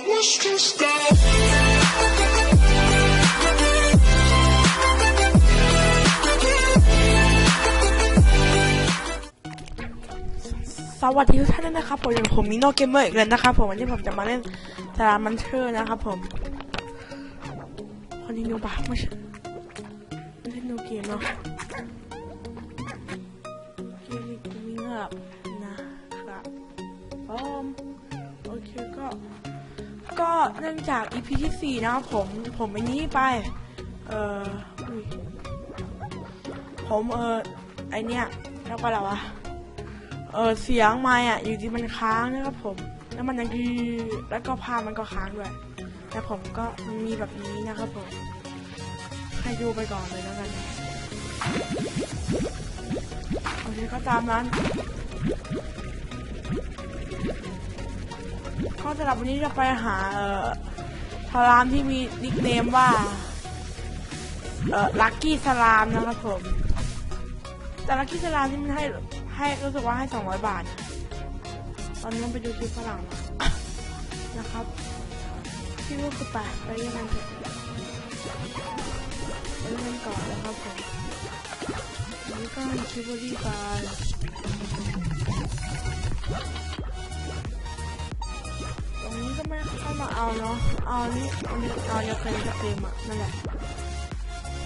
was just go. สวัสดีทุกท่านนะครับผมมิโนเกมเมอร์อีกแล้วนะครับผมวันนี้ผมจะมาเล่นสลามันเทอร์นะครับผมคนนี้นูบะไม่ใช่เล่นนูเกมเนาะเกมนี้กูมีเงือบนะครับโอเคก็เนื่องจาก EP ที่4นะครับผมไปนี้ไปผมไอเนี้ยแล้วก็แล้ววะเสียงไมค์อ่ะอยู่ที่มันค้างนะครับผมแล้วมันยังคือแล้วก็ภาพมันก็ค้างด้วยแต่ผมก็มีแบบนี้นะครับผมให้ดูไปก่อนเลยแล้วกันโอเคก็ตามนั้นก็สำหรับวันนี้จะไปหาสลามที่มีนิคเนมว่าลัคกี้สลามนะครับผมแต่ลัคกี้สลามที่มันให้รู้สึกว่าให้200 บาทตอนนี้ไปดูคลิปฝรั่งนะครับที่รู้สึกไปยังไงเถอะไปเล่นก่อนนะครับผมนี่ก็คิวบอดี้ไปตรงนี้ก็ไม่เข้ามาเอาเนาะเอาอย่าเคยจะเต็มอ่ะนั่นแหละ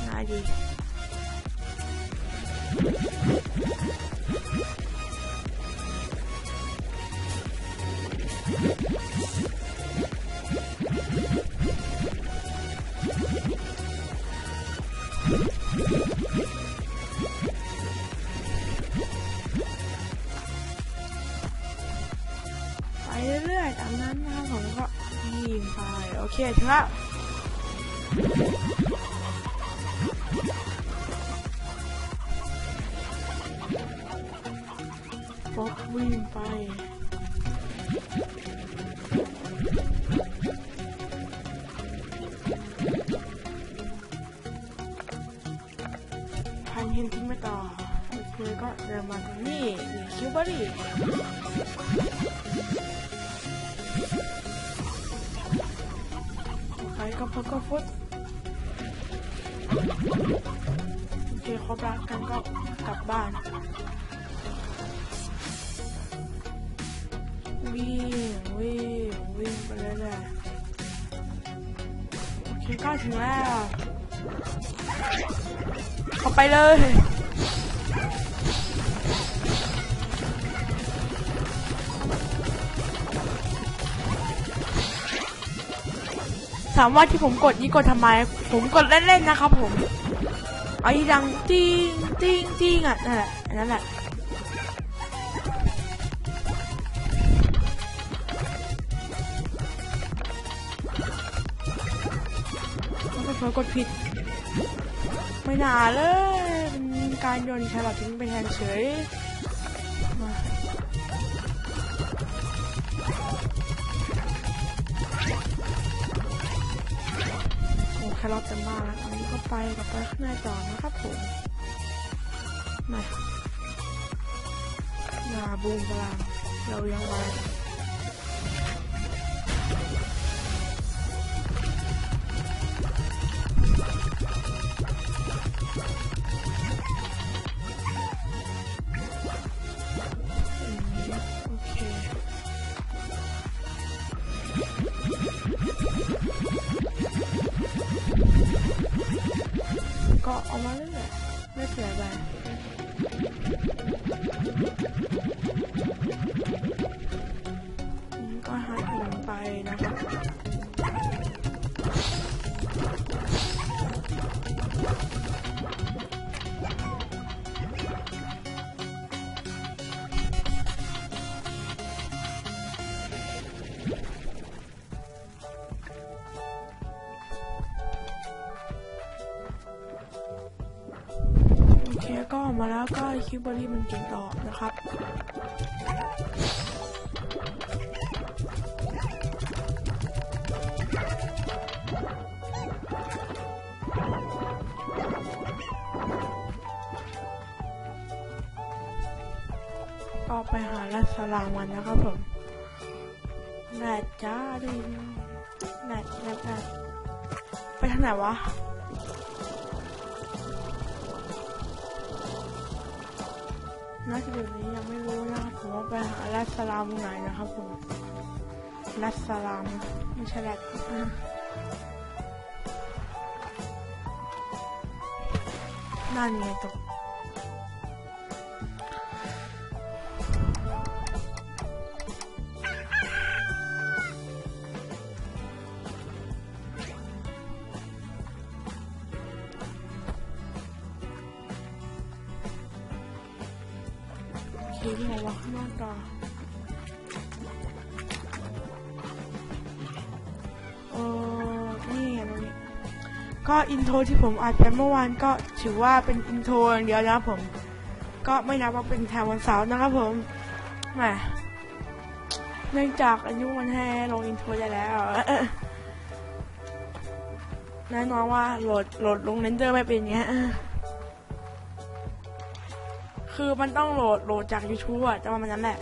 ง่ายดีไปเรื่อยๆตามนั้นนะครับผมก็ยิงไปโอเคถึงแล้วป๊อบวิ่งไปพันเห็นทิ้งไม่ต่อโอเคก็เดินมาตรงนี้คิวบอดี้ไปก็ฟุตโอเคครบรักกันก็กลับบ้านวิ่งไปเรื่อยๆโอเคก็ถึงแล้วเข้าไปเลยถามว่าที่ผมกดนี้กดทำไมผมกดเล่นๆนะครับผมไอ้ดังติ้งอ่ะนั่นแหละเผลอกดผิดไม่น่าเลยเป็นการโยนแครอททิ้งไปแทนเฉยมาโอ้แครอทเต็มมากแล้วตอนนี้ก็ไปข้างในต่อนะครับผมมาบูมพลังเรายังไว้ก็เอามาเรื่อยๆไม่เสียไปก็หาถุงไปนะครับก็มาแล้วก็คิวบอดี้มันกินต่อนะครับก็ไปหาลัสลามันนะครับผม ใน จ้าดิแหลกไปทางไหนวะน่าจะเดี๋ยวนี้ยังไม่รู้นะครับผมว่าไปหาลัสสลามไหนนะครับผมลัสสลามไม่ใช่แหลกนั่นไงตกที่ไหนวะข้างนอกต่อนี่ไงตรงนี้ก็อินโทรที่ผมอัดไปเมื่อวานก็ถือว่าเป็นอินโทรอย่างเดียวนะครับผมก็ไม่นับว่าเป็นแถววันเสาร์นะครับผมแหมเนื่องจากอายุมันให้ลงอินโทรได้แล้วแน่นอนว่าโหลดลงเรนเดอร์ไม่เป็นอย่างเงี้ยคือมันต้องโหลดจาก YouTube อะจะประมาณนั้นแหละ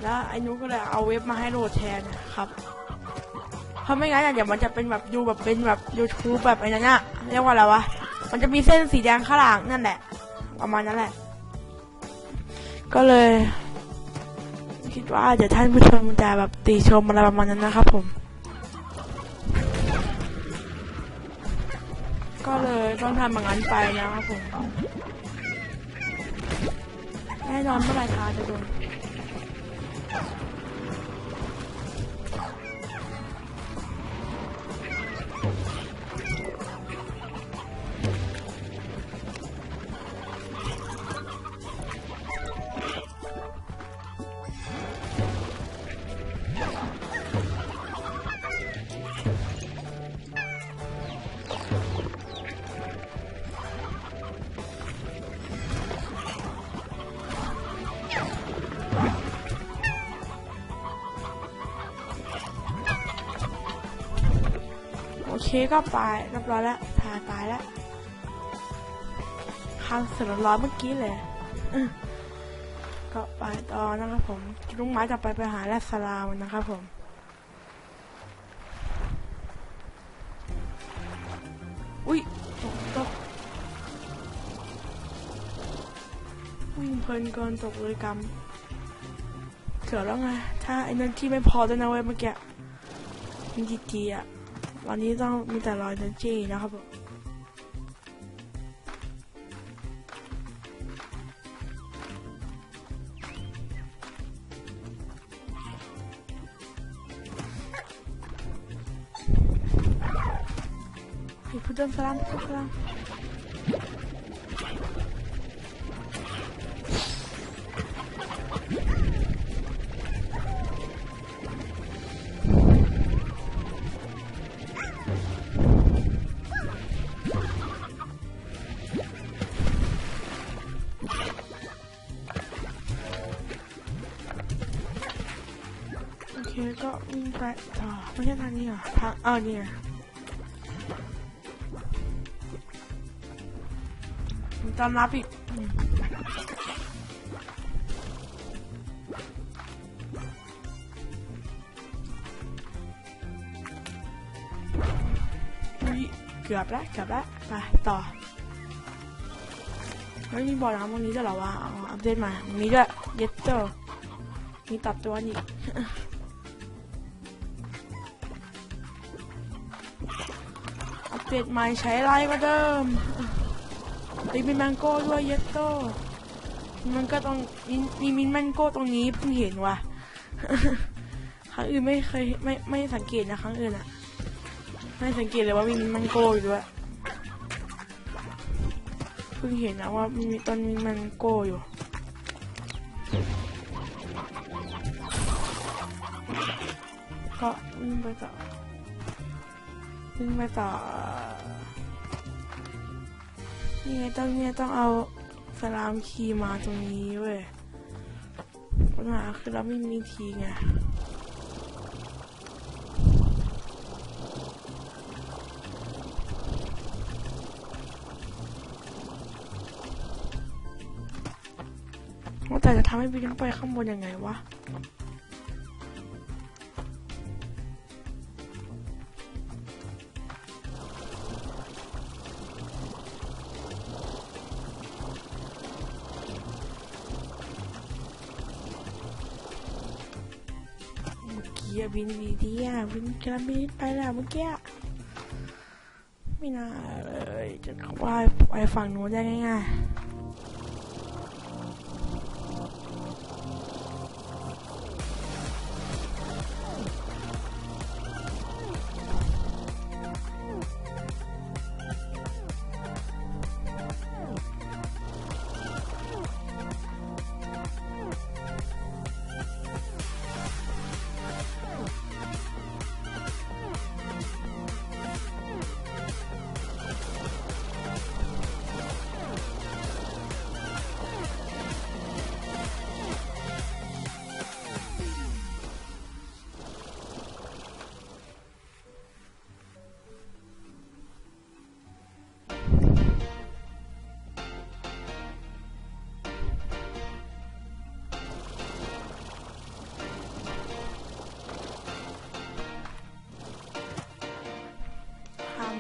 แล้วไอ้นุ๊กก็เลยเอาเว็บมาให้โหลดแทนครับเพราะไม่งั้นเดี๋ยวมันจะเป็นแบบดูแบบเป็นแบบ YouTube แบบไอ้นั่นอะเรียกว่าอะไรวะมันจะมีเส้นสีแดงข้างหลังนั่นแหละประมาณนั้นแหละก็เลยคิดว่าเดี๋ยวท่านผู้ชมจะแบบติชมอะไรประมาณนั้นนะครับผมก็เลยต้องทำอย่างนั้นไปนะครับผมแน่นอนเมื่อไหร่ทาจะโดนโอเคก็ไปเรียบร้อยแล้วทาตายแล้วข้างเสร็จร้อนเมื่อกี้เลยก็ไปต่อนะครับผมลุงไม้จะไปหาแรดสลามนะครับผมอุ้ยตกวิ่งเพลินเกินตกเลยกำเกือบแล้วไงถ้าไอ้นั่นที่ไม่พอด้วยนะเว้ยเมื่อกี้มีจีอ่ะวันนี้ต้องมีแต่รอยนันจีนะครับผมพุทธสลามพุทธสลามโอเคก็วิ่งไปต่อไม่ใช่ทางนี้เหรอทางนี่ไงตามรับอีกเกือบแล้วไปต่อไม่มีบ่อน้ำตรงนี้ด้วยเหรอวะอัปเดตมาตรงนี้ด้วยเย็ดเจอมีตัดตัวนี่อัปเดตใหม่ใช้ไรก็เดิมมีแมงโก้ด้วยเย็ดโต้มันก็ต้องมีมินแมงโก้ตรงนี้เพิ่งเห็นว่ะครั้งอื่นไม่เคยไม่สังเกตนะครั้งอื่นอะไม่สังเกตเลยว่ามีมินแมงโก้อยู่ด้วยเพิ่งเห็นนะว่ามีต้นมินแมงโก้อยู่ก็วิ่งไปต่อนี่ไงต้องเอาสลามคีย์มาตรงนี้เว้ยปัญหาคือเราไม่มีทีไงว่าแต่จะทำให้บินไปข้างบนยังไงวะ บินดีๆบินกระบินไปแล้วเมื่อกี้ไม่น่าเลยจะว่ายไปฝั่งนู้นได้ง่ายๆ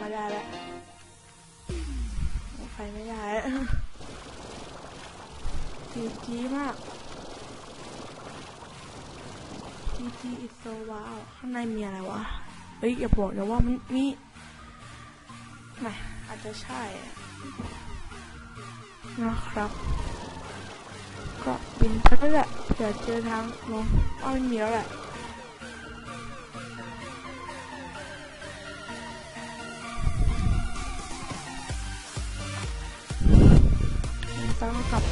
มาได้แล้วไปไม่ได้จีมากจีอิโซว้าวข้างในมีอะไรวะเฮ้ยอย่าบอกนะว่ามันมีไม่อาจจะใช่นะครับก็บินไปแล้วแหละเดี๋ยวเจอทางลงอ้อไม่มีแล้วแหละต้องกลับ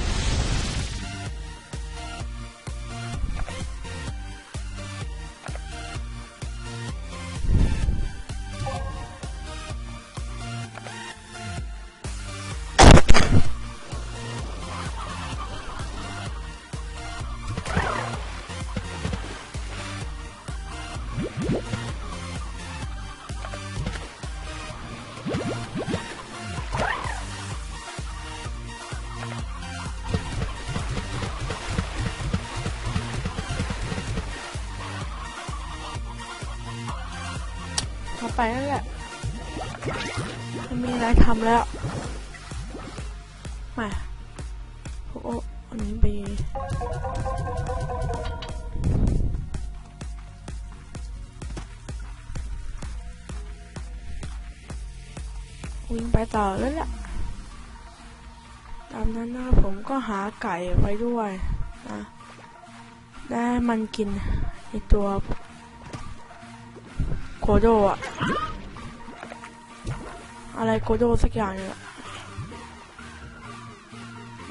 ไปนั่นแหละไม่มีอะไรทำแล้วมาโอ้อันนี้ไปวิ่งไปต่อแล้วแหละตามนั้นนะผมก็หาไก่ไว้ด้วยนะได้มันกินไอตัวโคโดอะอะไรโคโดสักอย่างเนี่ย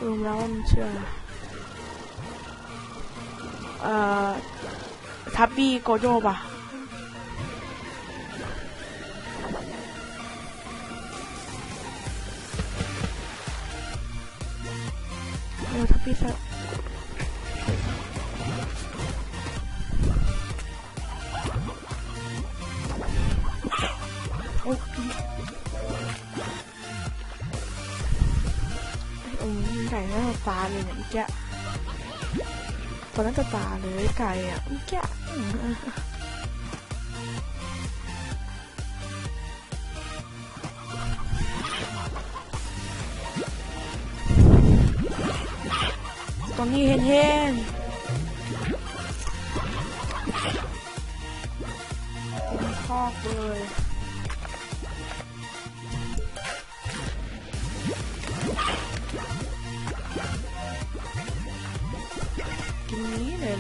รวมแล้วมันเชื่อทับบี้โคโดป่ะทับบี้ซะไก่น่าจะตาเลยเนี่ยเมื่อกี้ตอนนั้นจะตาเลยไก่อ่ะเมื่อกี้ตอนนี้เห็นคอกเลยกินนี้เลย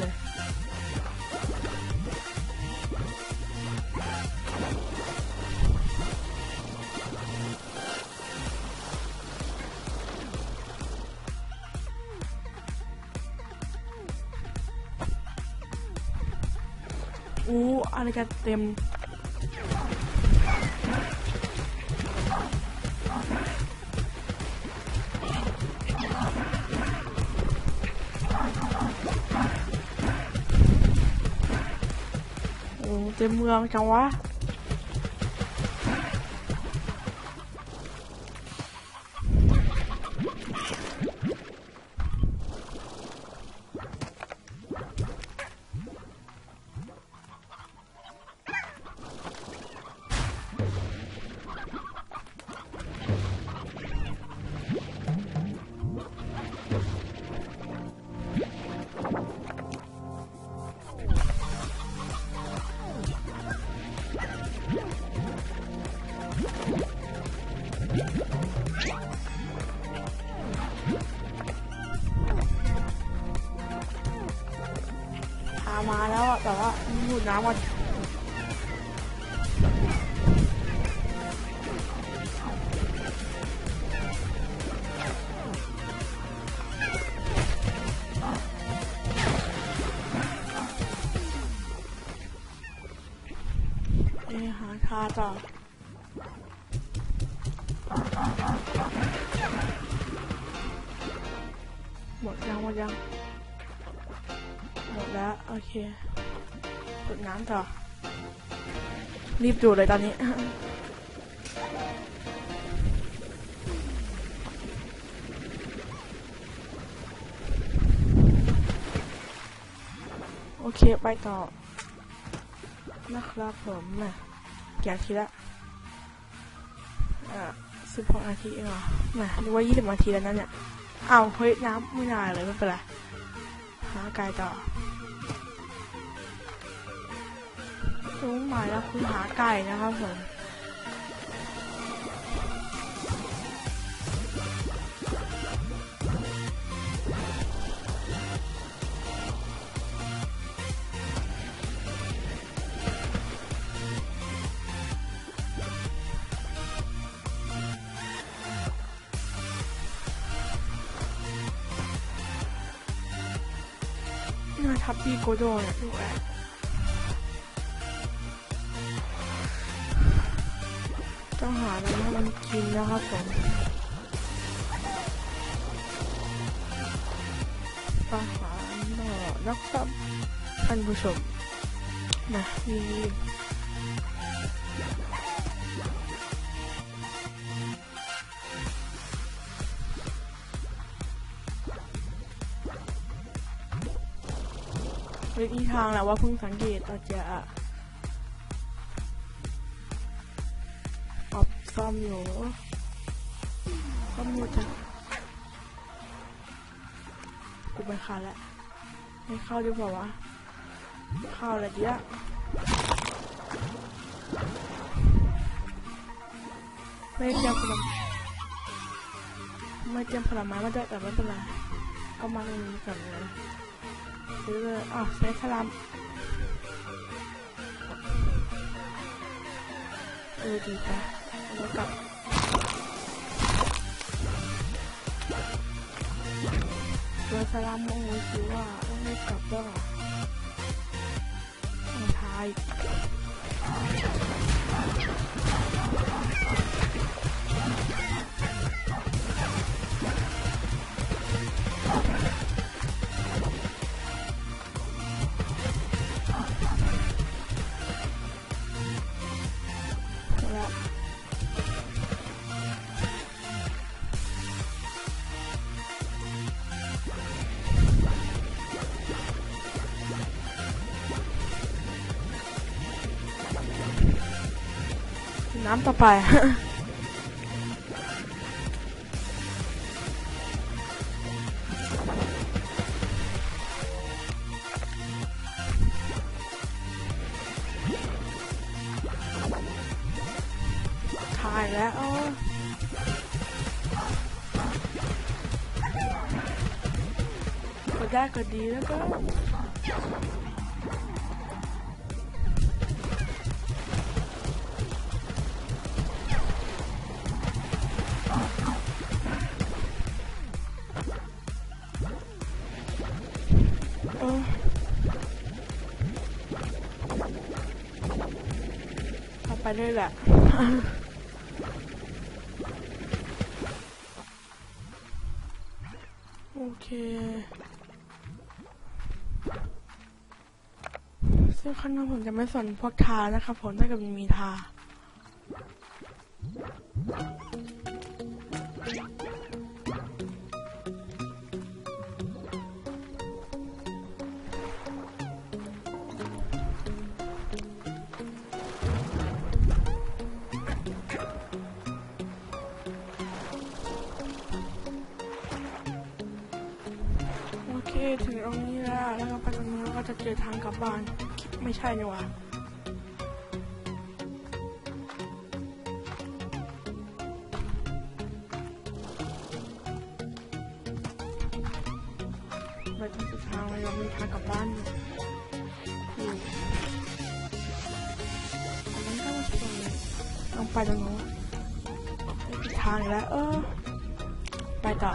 อะไรจะเต็มเต็มเมืองจังวะ น้ำก่อนหาทาต่อหมดยังหมดแล้วโอเคจุดน้ำต่อรีบดูเลยตอนนี้โอเคไปต่อนะครับผมนะกี่นาทีละ16 นาทีเองเหรอนะหรือว่า20 นาทีแล้วนั่นเนี่ยอ้าวเฮ้ยน้ำไม่นานเลยไม่เป็นไรหาไกลต่อรู้หมายแล้วคือหาไก่นะครับผมทับปีโกโดเนี่ยดูแลต้องหาอะไรให้มันกินนะครับผมต้องหาแล้วครับท่านผู้ชมนะมีวิธีทางแล้วว่าเพิ่งสังเกตอาจจะซ่อมอยู่จ้ะกูไปขาดแล้วไม่เข้าดีกว่าวะเข้าอะไรดีอะไม่เตรียมผลไม้มาด้วยแต่ไม่เป็นไรก็มาตรงนี้ก่อนเลยซื้อเลยใช้สลัมดีจ้ะแล้วกลับตัวสลัมมองดูสิว่าไม่กลับด้วยท้ายน้ำต่อไปถ่ายแล้วก็ได้ก็ดีแล้วก็ไปเลยแหละโอเคซึ่งขั้นตอนผมจะไม่สนพวกทานะครับผมถ้าเกิดมีทาถึงตรงนี้แล้วก็ไปตรงนู้นก็จะเจอทางกลับบ้านไม่ใช่นี่หว่าไปตรงสุดทางเลยเรามีทางกลับบ้านอยู่ ต้องไปตรงนู้นผิดทางอีกแล้วไปต่อ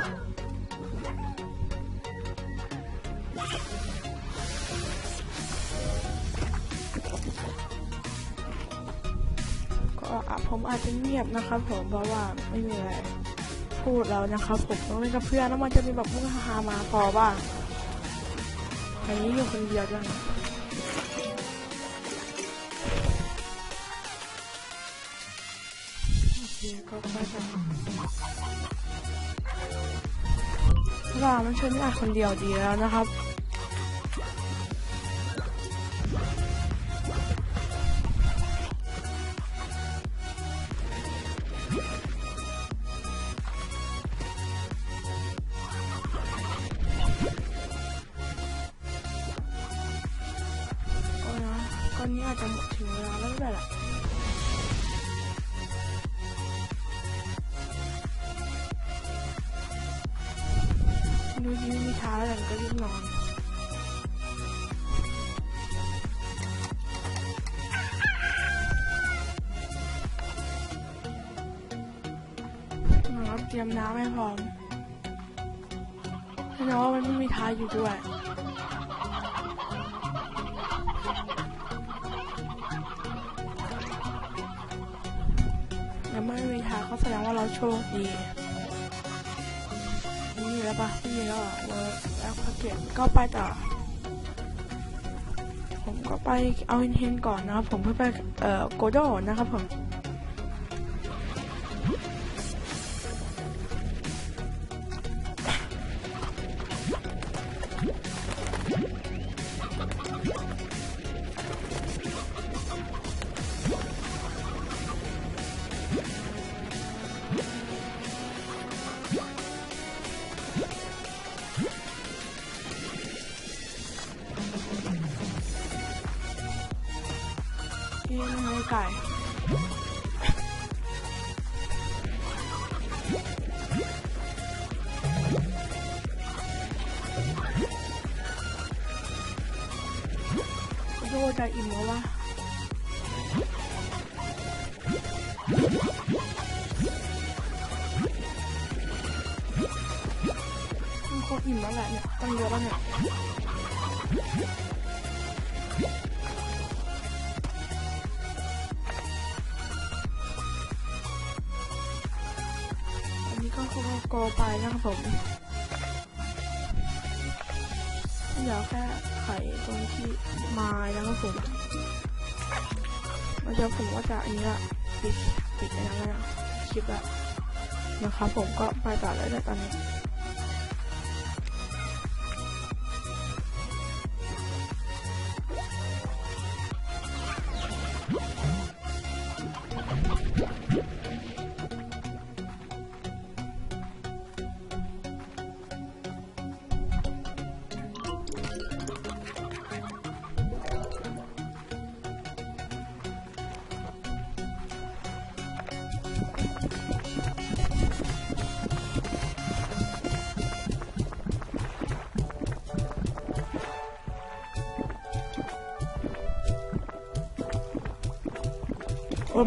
ผมอาจจะเงียบนะครับผมเพราะว่าไม่มีอะไรพูดแล้วนะครับผมต้องเล่นกับเพื่อนแล้วมันจะมีแบบมุกฮามาพอบ้างอันนี้อยู่คนเดียวจังโอเคก็ไปกันว่ามันช่วยไม่อาจคนเดียวดีแล้วนะครับตอนนี้อาจจะหมดถึงเวลาแล้วแหละดูดีไม่มีท้าแล้วก็รีบนอนนะครับเตรียมน้ำให้พร้อมให้น้องว่ามันไม่มีท้าอยู่ด้วยไม่มีทางเขาแสดงว่าเราโชคดีนี่แล้วปะนี่แล้วแล้วพอเก็บก็ไปต่อผมก็ไปเอาเฮนก่อนนะครับผมเพื่อไปโกโดนะครับผมนี่ไม่ไก่โดจะอิ่มแล้ววะมันคงอิ่มแล้วแหละเนี่ยตั้งเยอะแล้วเนี่ยก็โกไปนะครับผมเดี๋ยวแค่ไขตรงที่ไม้นะครับผมมันจะผมว่าจะอันนี้ละปิดอะไรนะคลิปละนะครับผมก็ไปต่อเลยตอนนี้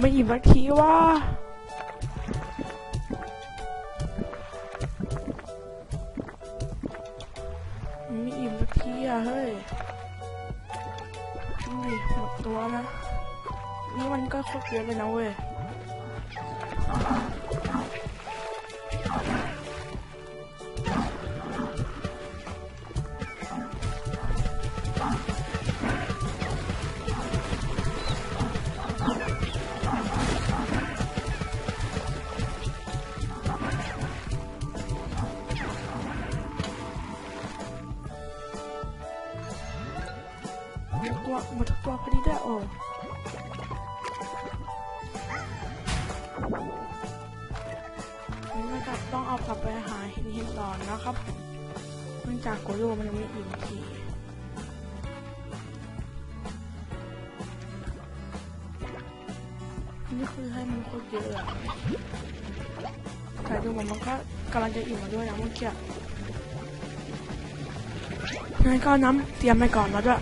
ไม่อิ่มสักทีว่าไม่อิ่มสักทีเฮ้ยนี่หมดตัวนะนี่มันก็โคตรเยอะเลยนะเว้ยหมดตัวพอดีด้วยโอ้นี่ก็ต้องเอากลับไปหาเห็นต่อนะครับเนื่องจากโกโดมันยังไม่อิ่มทีนี่คือให้มันโคตรเยอะแต่ดูมันก็กำลังจะอิ่มมาด้วยนะเมื่อกี้งั้นก็น้ำเตรียมไปก่อนแล้วด้วย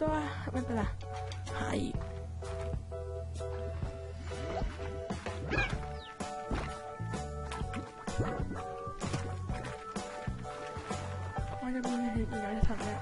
ตัวไม่เป็นไรหาอีกว่าจะมีอะไรอีกแล้วจะทำเนี่ย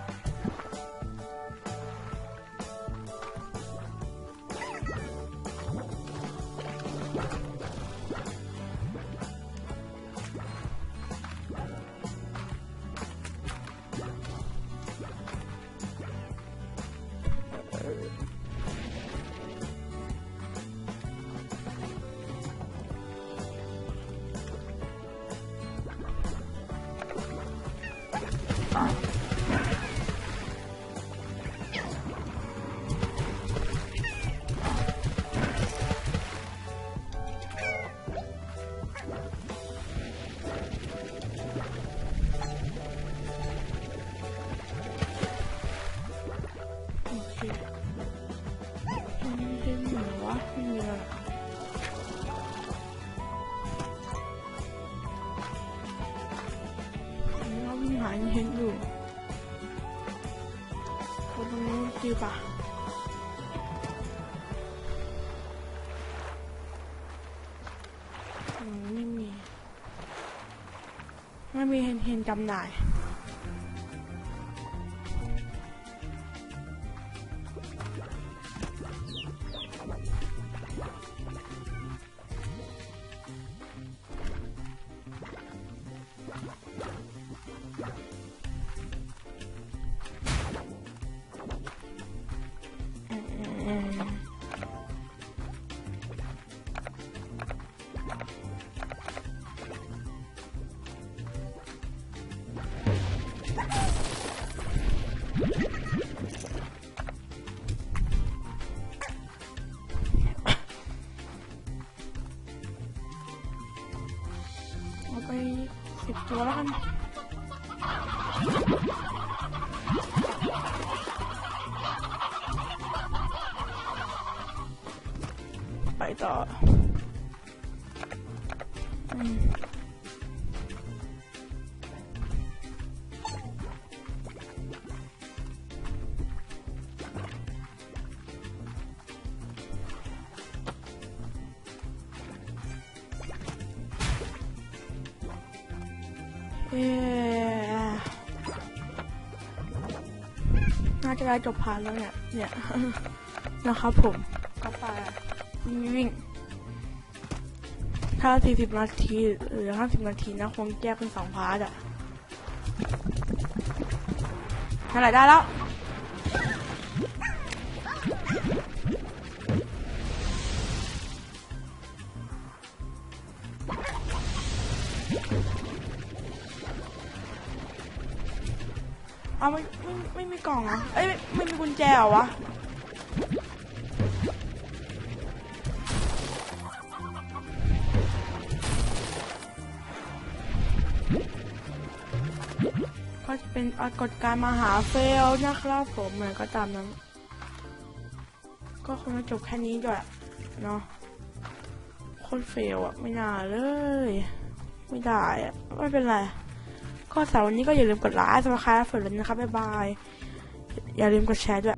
เห็นอยู่คนตรงนี้ดีป่ะไม่มีเห็นจำหน่ายเอาไป10 ตัวแล้วกันไปต่อน่าจะได้จบพาร์ทแล้วเนี่ยนะครับผมก็ไปวิ่งถ้า40 นาทีหรือ50 นาทีนะคงแยกเป็น2 พาร์ทเท่าไหร่ได้แล้วเอาไม่มีกล่องเหรอเอ้ยไม่มีกุญแจเหรอวะก็จะเป็นปรากฏการณ์มหาเฟลนะครับผมเหมือนก็ตามนั้นก็คงจะจบแค่นี้ด้วยเนาะโคตรเฟลอ่ะไม่น่าเลยไม่ได้อ่ะไม่เป็นไรก็สำหรับวันนี้ก็อย่าลืมกดไลค์สมัครใครฝนเลยนะครับบ๊ายบายอย่าลืมกดแชร์ด้วย